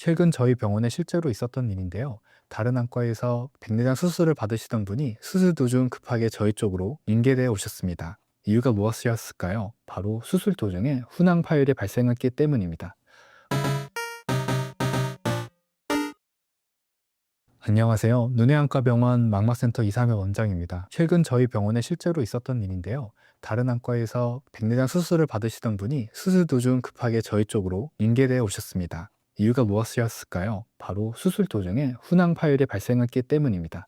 최근 저희 병원에 실제로 있었던 일인데요. 다른 안과에서 백내장 수술을 받으시던 분이 수술 도중 급하게 저희 쪽으로 인계대에 오셨습니다. 이유가 무엇이었을까요? 바로 수술 도중에 훈황 파열이 발생했기 때문입니다. 안녕하세요. 눈의 안과 병원 망막센터 이상혁 원장입니다. 최근 저희 병원에 실제로 있었던 일인데요. 다른 안과에서 백내장 수술을 받으시던 분이 수술 도중 급하게 저희 쪽으로 인계대에 오셨습니다. 이유가 무엇이었을까요? 바로 수술 도중에 훈황 파열이 발생했기 때문입니다.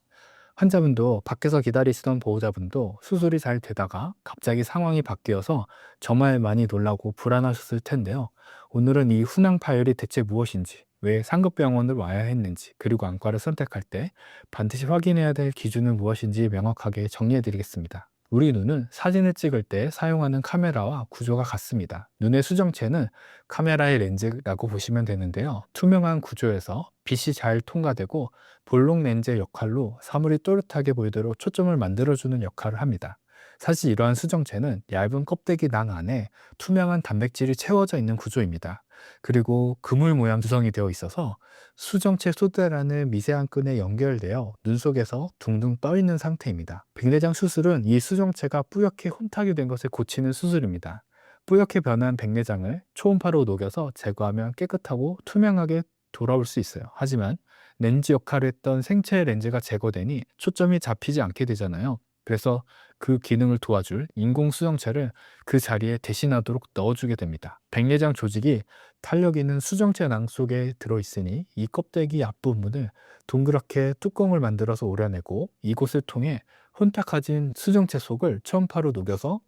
환자분도 밖에서 기다리시던 보호자분도 수술이 잘 되다가 갑자기 상황이 바뀌어서 정말 많이 놀라고 불안하셨을 텐데요. 오늘은 이 훈황 파열이 대체 무엇인지, 왜 상급병원을 와야 했는지, 그리고 안과를 선택할 때 반드시 확인해야 될 기준은 무엇인지 명확하게 정리해 드리겠습니다. 우리 눈은 사진을 찍을 때 사용하는 카메라와 구조가 같습니다. 눈의 수정체는 카메라의 렌즈라고 보시면 되는데요. 투명한 구조에서 빛이 잘 통과되고 볼록 렌즈의 역할로 사물이 또렷하게 보이도록 초점을 만들어주는 역할을 합니다. 사실 이러한 수정체는 얇은 껍데기 낭 안에 투명한 단백질이 채워져 있는 구조입니다. 그리고 그물 모양 구성이 되어 있어서 수정체 소대라는 미세한 끈에 연결되어 눈 속에서 둥둥 떠 있는 상태입니다. 백내장 수술은 이 수정체가 뿌옇게 혼탁이 된 것을 고치는 수술입니다. 뿌옇게 변한 백내장을 초음파로 녹여서 제거하면 깨끗하고 투명하게 돌아올 수 있어요. 하지만 렌즈 역할을 했던 생체 렌즈가 제거되니 초점이 잡히지 않게 되잖아요. 그래서 그 기능을 도와줄 인공 수정체를 그 자리에 대신하도록 넣어주게 됩니다. 백내장 조직이 탄력 있는 수정체 낭 속에 들어있으니 이 껍데기 앞부분을 동그랗게 뚜껑을 만들어서 오려내고 이곳을 통해 혼탁해진 수정체 속을 초음파로 녹여서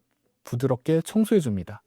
부드럽게 청소해 줍니다.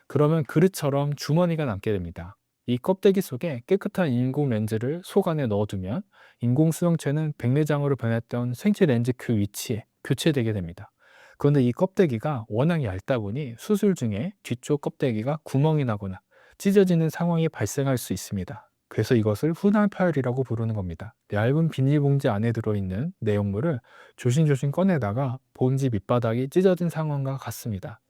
그러면 그릇처럼 주머니가 남게 됩니다. 이 껍데기 속에 깨끗한 인공 렌즈를 속 안에 넣어두면 인공 수정체는 백내장으로 변했던 생체 렌즈 그 위치에 교체되게 됩니다. 그런데 이 껍데기가 워낙 얇다 보니 수술 중에 뒤쪽 껍데기가 구멍이 나거나 찢어지는 상황이 발생할 수 있습니다. 그래서 이것을 훈황 파열이라고 부르는 겁니다. 얇은 비닐봉지 안에 들어있는 내용물을 조심조심 꺼내다가 봉지 밑바닥이 찢어진 상황과 같습니다.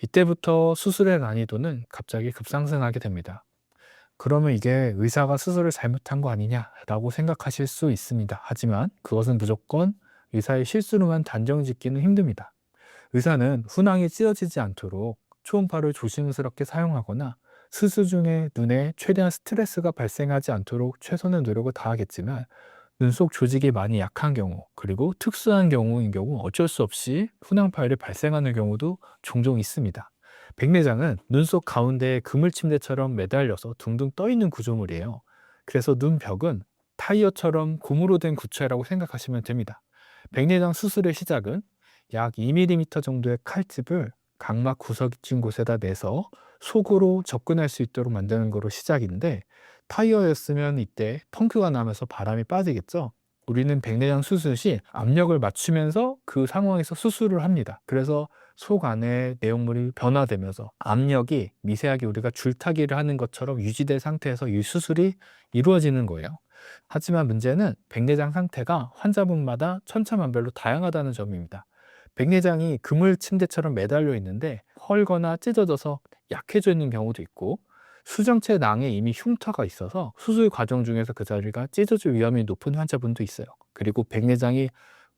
이때부터 수술의 난이도는 갑자기 급상승하게 됩니다. 그러면 이게 의사가 수술을 잘못한 거 아니냐라고 생각하실 수 있습니다. 하지만 그것은 무조건 의사의 실수로만 단정 짓기는 힘듭니다. 의사는 훈황이 찢어지지 않도록 초음파를 조심스럽게 사용하거나 수술 중에 눈에 최대한 스트레스가 발생하지 않도록 최선의 노력을 다하겠지만 눈 속 조직이 많이 약한 경우, 그리고 특수한 경우인 경우 어쩔 수 없이 훈황 파열이 발생하는 경우도 종종 있습니다. 백내장은 눈 속 가운데에 그물 침대처럼 매달려서 둥둥 떠 있는 구조물이에요. 그래서 눈 벽은 타이어처럼 고무로 된 구체라고 생각하시면 됩니다. 백내장 수술의 시작은 약 2mm 정도의 칼집을 각막 구석진 곳에다 내서 속으로 접근할 수 있도록 만드는 거로 시작인데, 타이어였으면 이때 펑크가 나면서 바람이 빠지겠죠. 우리는 백내장 수술 시 압력을 맞추면서 그 상황에서 수술을 합니다. 그래서 속 안에 내용물이 변화되면서 압력이 미세하게 우리가 줄타기를 하는 것처럼 유지된 상태에서 이 수술이 이루어지는 거예요. 하지만 문제는 백내장 상태가 환자분마다 천차만별로 다양하다는 점입니다. 백내장이 그물 침대처럼 매달려 있는데 헐거나 찢어져서 약해져 있는 경우도 있고, 수정체 낭에 이미 흉터가 있어서 수술 과정 중에서 그 자리가 찢어질 위험이 높은 환자분도 있어요. 그리고 백내장이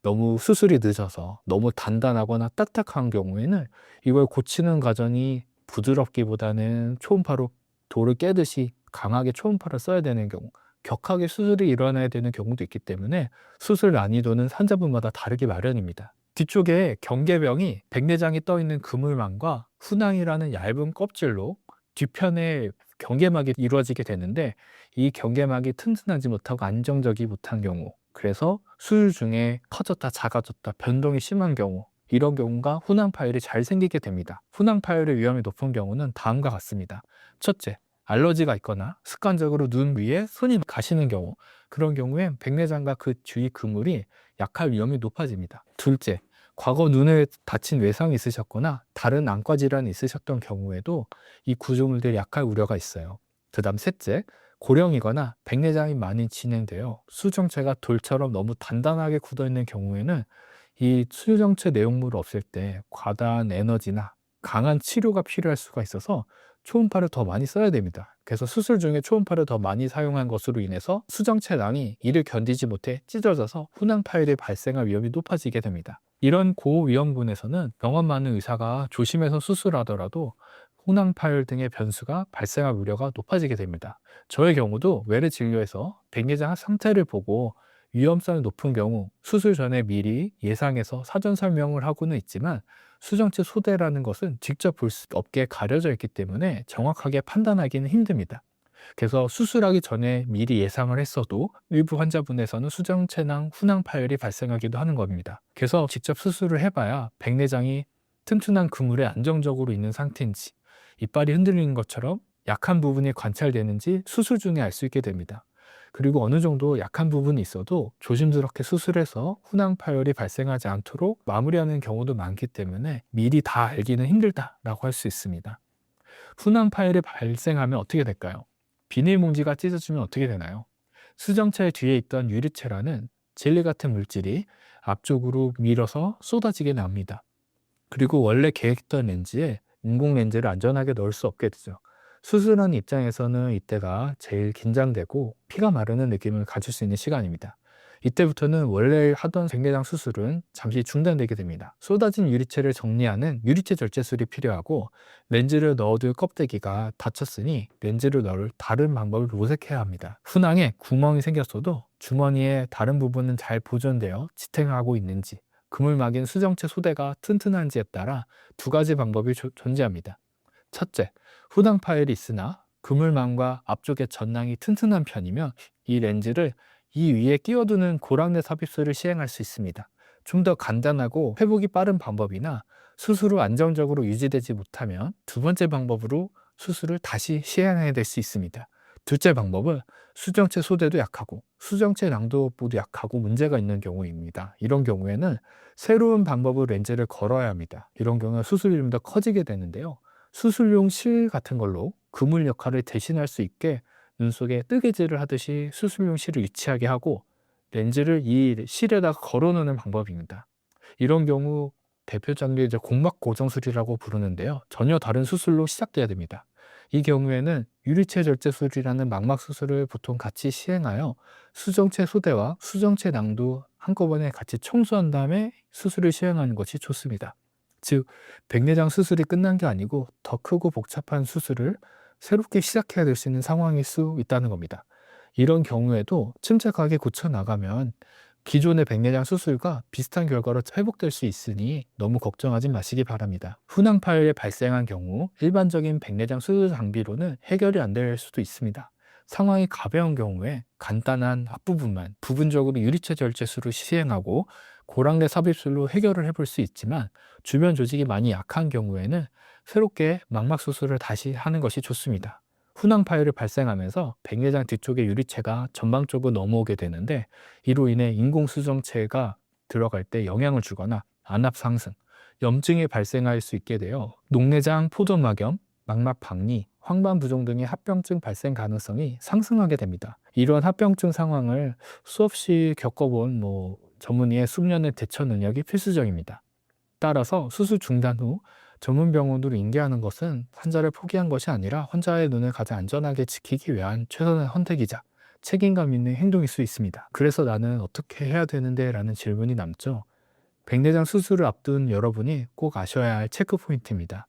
너무 수술이 늦어서 너무 단단하거나 딱딱한 경우에는 이걸 고치는 과정이 부드럽기보다는 초음파로 돌을 깨듯이 강하게 초음파를 써야 되는 경우, 격하게 수술이 일어나야 되는 경우도 있기 때문에 수술 난이도는 환자분마다 다르게 마련입니다. 뒤쪽에 경계병이 백내장이 떠 있는 그물망과 훈황이라는 얇은 껍질로 뒤편에 경계막이 이루어지게 되는데, 이 경계막이 튼튼하지 못하고 안정적이 못한 경우, 그래서 수술 중에 커졌다 작아졌다 변동이 심한 경우, 이런 경우가 훈황 파열이 잘 생기게 됩니다. 훈황 파열의 위험이 높은 경우는 다음과 같습니다. 첫째, 알러지가 있거나 습관적으로 눈 위에 손이 가시는 경우, 그런 경우엔 백내장과 그 주위 그물이 약할 위험이 높아집니다. 둘째, 과거 눈에 다친 외상이 있으셨거나 다른 안과 질환이 있으셨던 경우에도 이 구조물들이 약할 우려가 있어요. 그 다음 셋째, 고령이거나 백내장이 많이 진행되어 수정체가 돌처럼 너무 단단하게 굳어있는 경우에는 이 수정체 내용물을 없앨 때 과다한 에너지나 강한 치료가 필요할 수가 있어서 초음파를 더 많이 써야 됩니다. 그래서 수술 중에 초음파를 더 많이 사용한 것으로 인해서 수정체 낭이 이를 견디지 못해 찢어져서 훈황 파열이 발생할 위험이 높아지게 됩니다. 이런 고위험군에서는 병원 많은 의사가 조심해서 수술하더라도 훈황 파열 등의 변수가 발생할 우려가 높아지게 됩니다. 저의 경우도 외래 진료에서 백내장 상태를 보고 위험성이 높은 경우 수술 전에 미리 예상해서 사전 설명을 하고는 있지만 수정체 소대라는 것은 직접 볼 수 없게 가려져 있기 때문에 정확하게 판단하기는 힘듭니다. 그래서 수술하기 전에 미리 예상을 했어도 일부 환자분에서는 수정체낭 훈황 파열이 발생하기도 하는 겁니다. 그래서 직접 수술을 해봐야 백내장이 튼튼한 그물에 안정적으로 있는 상태인지, 이빨이 흔들리는 것처럼 약한 부분이 관찰되는지 수술 중에 알 수 있게 됩니다. 그리고 어느 정도 약한 부분이 있어도 조심스럽게 수술해서 훈황 파열이 발생하지 않도록 마무리하는 경우도 많기 때문에 미리 다 알기는 힘들다라고 할 수 있습니다. 훈황 파열이 발생하면 어떻게 될까요? 비닐봉지가 찢어지면 어떻게 되나요? 수정체 뒤에 있던 유리체라는 젤리 같은 물질이 앞쪽으로 밀어서 쏟아지게 납니다. 그리고 원래 계획했던 렌즈에 인공 렌즈를 안전하게 넣을 수 없게 되죠. 수술하는 입장에서는 이때가 제일 긴장되고 피가 마르는 느낌을 가질 수 있는 시간입니다. 이때부터는 원래 하던 백내장 수술은 잠시 중단되게 됩니다. 쏟아진 유리체를 정리하는 유리체 절제술이 필요하고, 렌즈를 넣어둘 껍데기가 닫혔으니 렌즈를 넣을 다른 방법을 모색해야 합니다. 훈황에 구멍이 생겼어도 주머니의 다른 부분은 잘 보존되어 지탱하고 있는지, 그물 막인 수정체 소대가 튼튼한지에 따라 두 가지 방법이 존재합니다. 첫째, 훈황 파열이 있으나 그물망과 앞쪽의 전낭이 튼튼한 편이면 이 렌즈를 이 위에 끼워두는 고랑내 삽입술을 시행할 수 있습니다. 좀 더 간단하고 회복이 빠른 방법이나 수술 후 안정적으로 유지되지 못하면 두 번째 방법으로 수술을 다시 시행해야 될 수 있습니다. 둘째 방법은 수정체 소대도 약하고 수정체 낭도 모두 약하고 문제가 있는 경우입니다. 이런 경우에는 새로운 방법으로 렌즈를 걸어야 합니다. 이런 경우는 수술이 더 커지게 되는데요. 수술용 실 같은 걸로 그물 역할을 대신할 수 있게 눈 속에 뜨개질을 하듯이 수술용 실을 위치하게 하고 렌즈를 이 실에다가 걸어놓는 방법입니다. 이런 경우 대표 장비 공막 고정술이라고 부르는데요. 전혀 다른 수술로 시작돼야 됩니다. 이 경우에는 유리체 절제술이라는 망막 수술을 보통 같이 시행하여 수정체 소대와 수정체 낭도 한꺼번에 같이 청소한 다음에 수술을 시행하는 것이 좋습니다. 즉, 백내장 수술이 끝난 게 아니고 더 크고 복잡한 수술을 새롭게 시작해야 될 수 있는 상황일 수 있다는 겁니다. 이런 경우에도 침착하게 고쳐나가면 기존의 백내장 수술과 비슷한 결과로 회복될 수 있으니 너무 걱정하지 마시기 바랍니다. 훈황 파열이 발생한 경우 일반적인 백내장 수술 장비로는 해결이 안 될 수도 있습니다. 상황이 가벼운 경우에 간단한 앞부분만 부분적으로 유리체 절제술을 시행하고 고랑내 삽입술로 해결을 해볼 수 있지만, 주변 조직이 많이 약한 경우에는 새롭게 망막 수술을 다시 하는 것이 좋습니다. 훈황 파열이 발생하면서 백내장 뒤쪽의 유리체가 전방쪽으로 넘어오게 되는데, 이로 인해 인공수정체가 들어갈 때 영향을 주거나 안압 상승, 염증이 발생할 수 있게 되어 녹내장 포도막염, 망막 박리, 황반부종 등의 합병증 발생 가능성이 상승하게 됩니다. 이런 합병증 상황을 수없이 겪어본 전문의의 숙련의 대처 능력이 필수적입니다. 따라서 수술 중단 후 전문 병원으로 인계하는 것은 환자를 포기한 것이 아니라 환자의 눈을 가장 안전하게 지키기 위한 최선의 선택이자 책임감 있는 행동일 수 있습니다. 그래서 나는 어떻게 해야 되는데? 라는 질문이 남죠. 백내장 수술을 앞둔 여러분이 꼭 아셔야 할 체크 포인트입니다.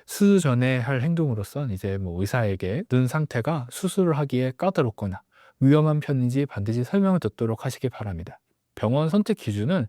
수술 전에 할 행동으로선 의사에게 눈 상태가 수술을 하기에 까다롭거나 위험한 편인지 반드시 설명을 듣도록 하시기 바랍니다. 병원 선택 기준은,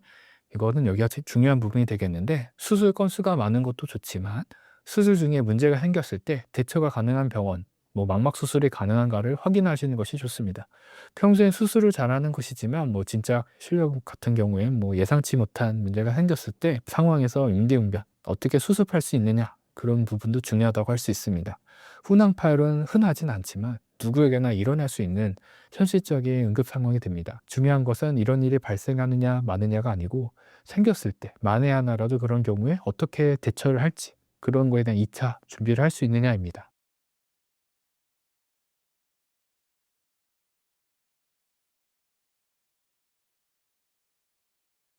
이거는 여기가 제일 중요한 부분이 되겠는데, 수술 건수가 많은 것도 좋지만 수술 중에 문제가 생겼을 때 대처가 가능한 병원, 망막 수술이 가능한가를 확인하시는 것이 좋습니다. 평소에 수술을 잘하는 것이지만 진짜 실력 같은 경우에 예상치 못한 문제가 생겼을 때 상황에서 임기응변 어떻게 수습할 수 있느냐, 그런 부분도 중요하다고 할 수 있습니다. 훈황 파열은 흔하진 않지만 누구에게나 일어날 수 있는 현실적인 응급 상황이 됩니다. 중요한 것은 이런 일이 발생하느냐 마느냐가 아니고, 생겼을 때 만에 하나라도 그런 경우에 어떻게 대처를 할지, 그런 거에 대한 2차 준비를 할 수 있느냐입니다.